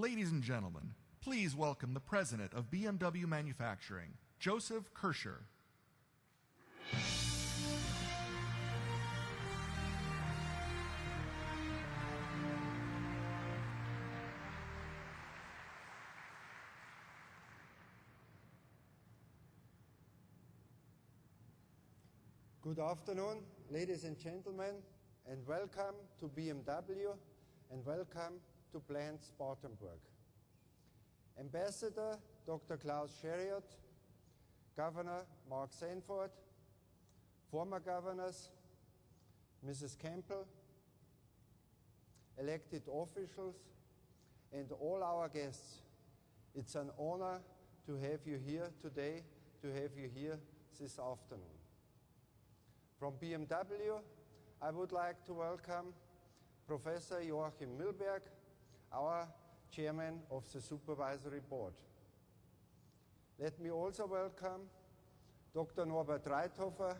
Ladies and gentlemen, please welcome the president of BMW Manufacturing, Josef Kerscher. Good afternoon, ladies and gentlemen, and welcome to BMW and welcome to plant Spartanburg. Ambassador Dr. Klaus Scharioth, Governor Mark Sanford, former governors, Mrs. Campbell, elected officials, and all our guests. It's an honor to have you here today, to have you here this afternoon. From BMW, I would like to welcome Professor Joachim Mühlberg, our Chairman of the Supervisory Board. Let me also welcome Dr. Norbert Reithofer,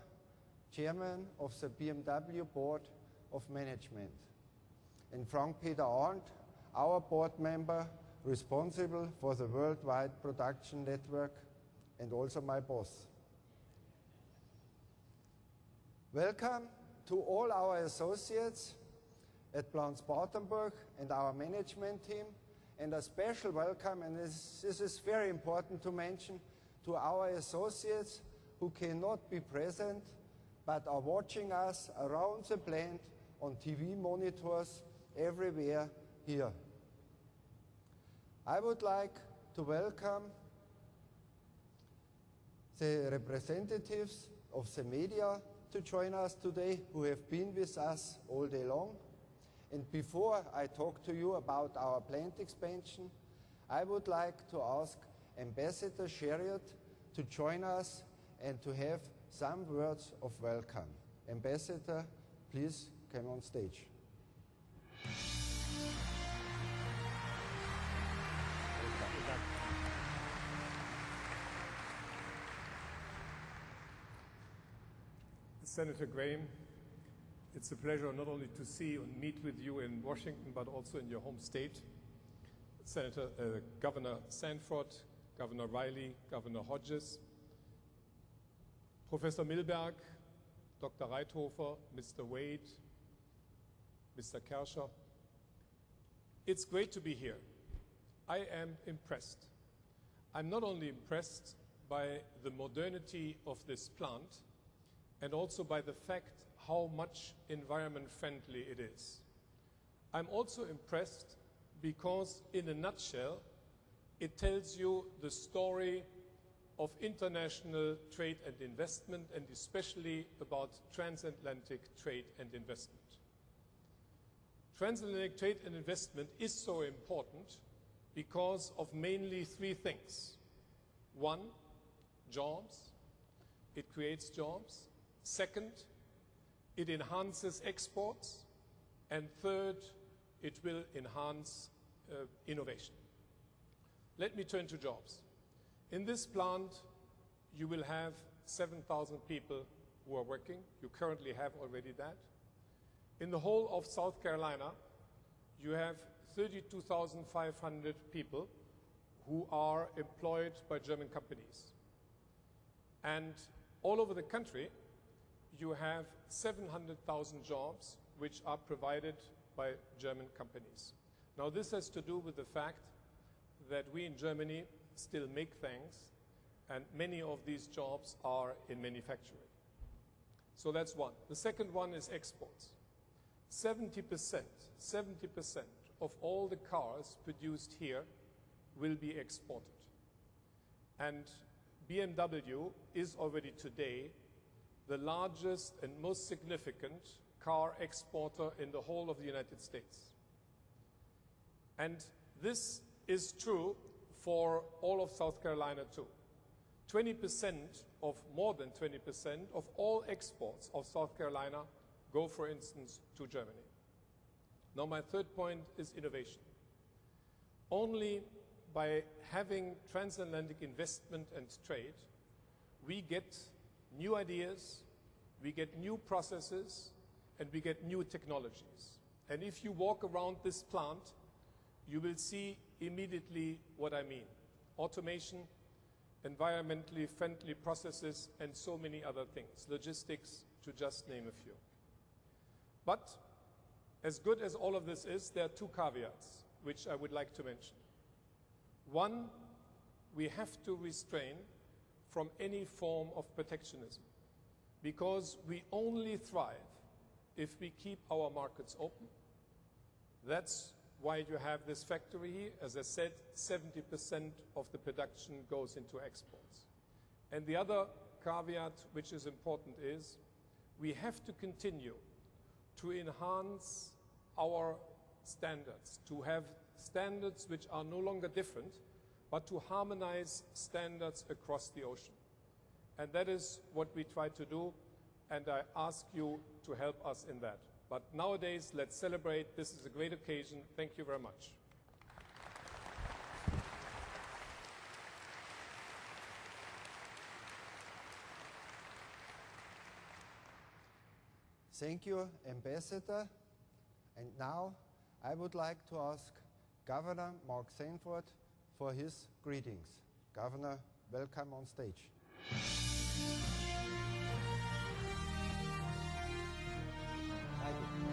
Chairman of the BMW Board of Management, and Frank-Peter Arndt, our board member responsible for the worldwide production network and also my boss. Welcome to all our associates at Plant Spartanburg and our management team, and a special welcome, and this is very important to mention, to our associates who cannot be present but are watching us around the plant on TV monitors everywhere here. I would like to welcome the representatives of the media to join us today, who have been with us all day long. And before I talk to you about our plant expansion, I would like to ask Ambassador Scharioth to join us and to have some words of welcome. Ambassador, please come on stage. Senator Graham, it's a pleasure not only to see and meet with you in Washington, but also in your home state. Governor Sanford, Governor Riley, Governor Hodges, Professor Mühlberg, Dr. Reithofer, Mr. Wade, Mr. Kerscher. It's great to be here. I am impressed. I'm not only impressed by the modernity of this plant, and also by the fact how much environment friendly it is. I'm also impressed because, in a nutshell, it tells you the story of international trade and investment, and especially about transatlantic trade and investment. Transatlantic trade and investment is so important because of mainly three things. One, jobs. It creates jobs. Second, it enhances exports. And third, it will enhance innovation. Let me turn to jobs. In this plant, you will have 7,000 people who are working. You currently have already that. In the whole of South Carolina, you have 32,500 people who are employed by German companies. And all over the country, you have 700,000 jobs which are provided by German companies. Now, this has to do with the fact that we in Germany still make things, and many of these jobs are in manufacturing. So that's one. The second one is exports. 70% of all the cars produced here will be exported. And BMW is already today the largest and most significant car exporter in the whole of the United States. And this is true for all of South Carolina too. 20% of, more than 20% of all exports of South Carolina go, for instance, to Germany. Now, my third point is innovation. Only by having transatlantic investment and trade, we get new ideas, we get new processes, and we get new technologies. And if you walk around this plant, you will see immediately what I mean. Automation, environmentally friendly processes, and so many other things. Logistics, to just name a few. But as good as all of this is, there are two caveats which I would like to mention. One, we have to restrain from any form of protectionism, because we only thrive if we keep our markets open. That's why you have this factory here. As I said, 70% of the production goes into exports. And the other caveat which is important is we have to continue to enhance our standards, to have standards which are no longer different, but to harmonize standards across the ocean. And that is what we try to do, and I ask you to help us in that. But nowadays, let's celebrate. This is a great occasion. Thank you very much. Thank you, Ambassador. And now I would like to ask Governor Mark Sanford for his greetings. Governor, welcome on stage. Thank you.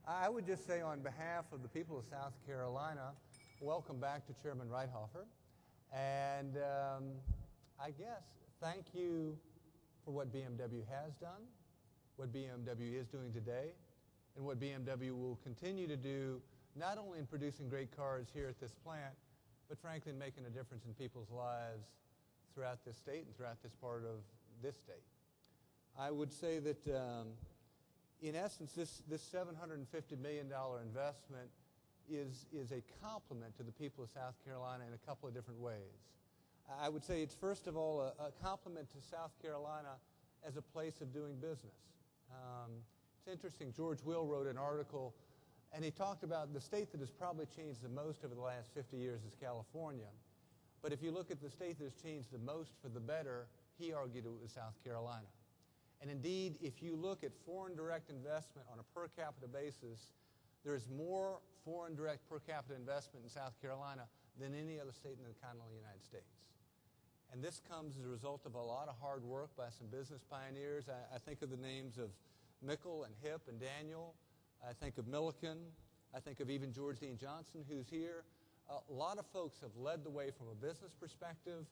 I would just say on behalf of the people of South Carolina, welcome back to Chairman Hoffer. And I guess thank you for what BMW has done, what BMW is doing today, and what BMW will continue to do, not only in producing great cars here at this plant, but frankly in making a difference in people's lives throughout this state and throughout this part of this state. I would say that in essence, this $750 million investment is a compliment to the people of South Carolina in a couple of different ways. I would say it's first of all a compliment to South Carolina as a place of doing business. It's interesting, George Will wrote an article, and he talked about the state that has probably changed the most over the last 50 years is California. But if you look at the state that has changed the most for the better, he argued it was South Carolina. And indeed, if you look at foreign direct investment on a per capita basis, there's more foreign direct per capita investment in South Carolina than any other state in the continental United States. And this comes as a result of a lot of hard work by some business pioneers. I think of the names of Mickle and Hip and Daniel. I think of Milliken. I think of even George Dean Johnson, who's here. A lot of folks have led the way from a business perspective,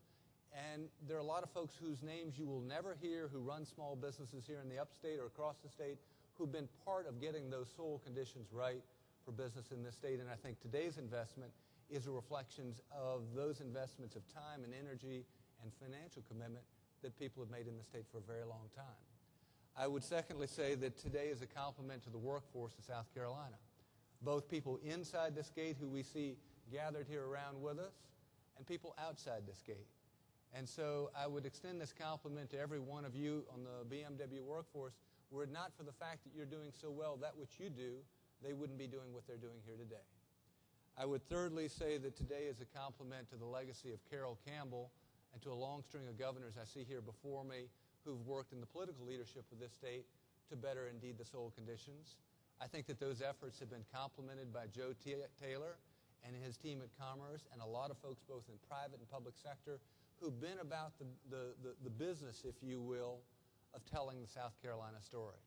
and there are a lot of folks whose names you will never hear who run small businesses here in the upstate or across the state who've been part of getting those soil conditions right for business in this state. And I think today's investment is a reflection of those investments of time and energy and financial commitment that people have made in the state for a very long time. I would secondly say that today is a compliment to the workforce of South Carolina, both people inside this gate who we see gathered here around with us and people outside this gate. And so I would extend this compliment to every one of you on the BMW workforce. Were it not for the fact that you're doing so well that which you do, they wouldn't be doing what they're doing here today. I would thirdly say that today is a compliment to the legacy of Carroll Campbell and to a long string of governors I see here before me who've worked in the political leadership of this state to better indeed the soil conditions. I think that those efforts have been complemented by Joe Taylor and his team at Commerce and a lot of folks both in private and public sector who've been about the business, if you will, of telling the South Carolina story.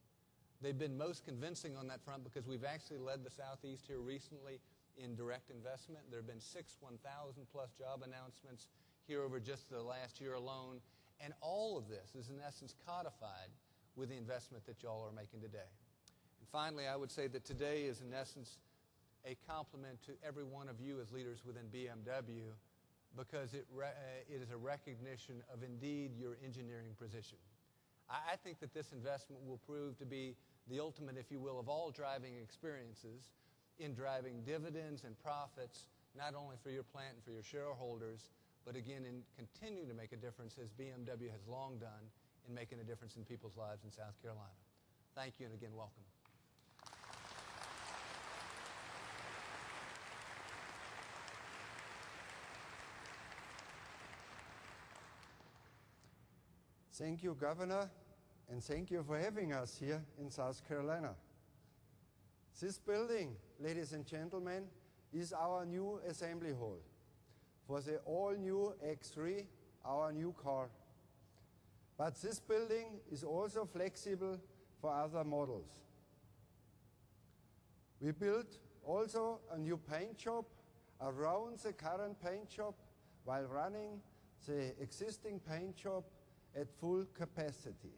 They've been most convincing on that front because we've actually led the Southeast here recently in direct investment. There have been 6 1,000-plus job announcements here over just the last year alone. And all of this is in essence codified with the investment that y'all are making today. And finally, I would say that today is in essence a compliment to every one of you as leaders within BMW because it is a recognition of indeed your engineering position. I think that this investment will prove to be the ultimate, if you will, of all driving experiences in driving dividends and profits, not only for your plant and for your shareholders, but again, in continuing to make a difference as BMW has long done in making a difference in people's lives in South Carolina. Thank you, and again, welcome. Thank you, Governor, and thank you for having us here in South Carolina. This building, ladies and gentlemen, is our new assembly hall for the all-new X3, our new car. But this building is also flexible for other models. We built also a new paint shop around the current paint shop while running the existing paint shop at full capacity.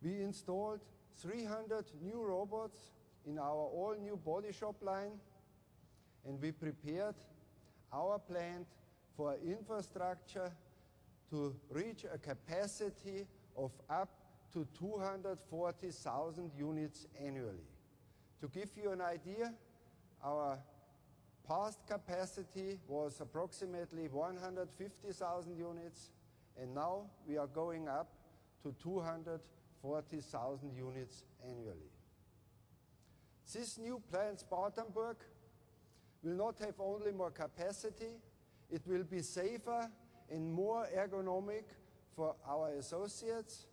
We installed 300 new robots in our all-new body shop line, and we prepared our plant for infrastructure to reach a capacity of up to 240,000 units annually. To give you an idea, our past capacity was approximately 150,000 units, and now we are going up to 240,000 units annually. This new plant, Spartanburg, will not have only more capacity, it will be safer and more ergonomic for our associates.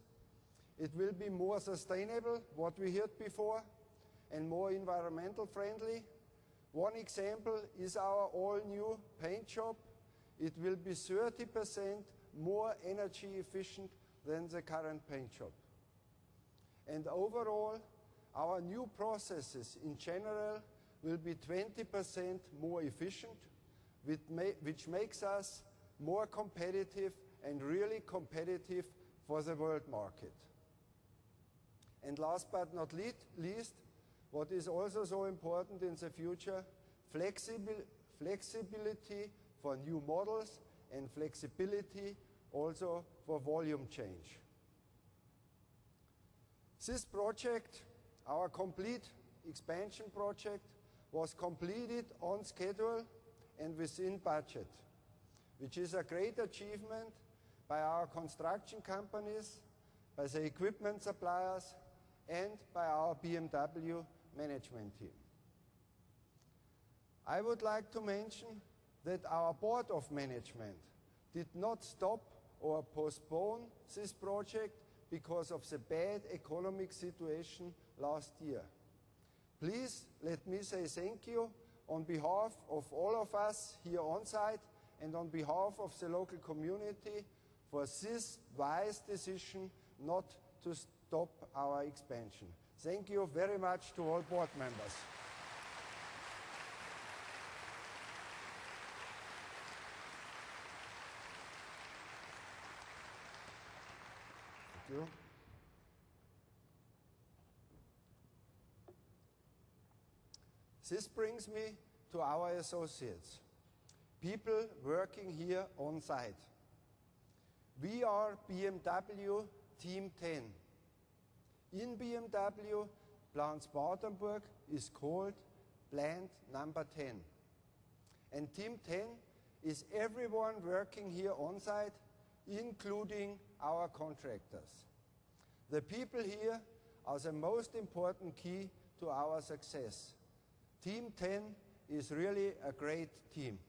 It will be more sustainable, what we heard before, and more environmental friendly. One example is our all-new paint shop. It will be 30% more energy efficient than the current paint shop. And overall, our new processes in general will be 20% more efficient, which makes us more competitive and really competitive for the world market. And last but not least, what is also so important in the future, flexibility for new models and flexibility also for volume change. This project, our complete expansion project, was completed on schedule and within budget, which is a great achievement by our construction companies, by the equipment suppliers, and by our BMW management team. I would like to mention that our board of management did not stop or postpone this project because of the bad economic situation last year. Please let me say thank you on behalf of all of us here on site and on behalf of the local community for this wise decision not to stop our expansion. Thank you very much to all board members. Thank you. This brings me to our associates, people working here on site. We are BMW Team 10. In BMW, Plant Spartanburg is called Plant number 10. And Team 10 is everyone working here on site, including our contractors. The people here are the most important key to our success. Team 10 is really a great team.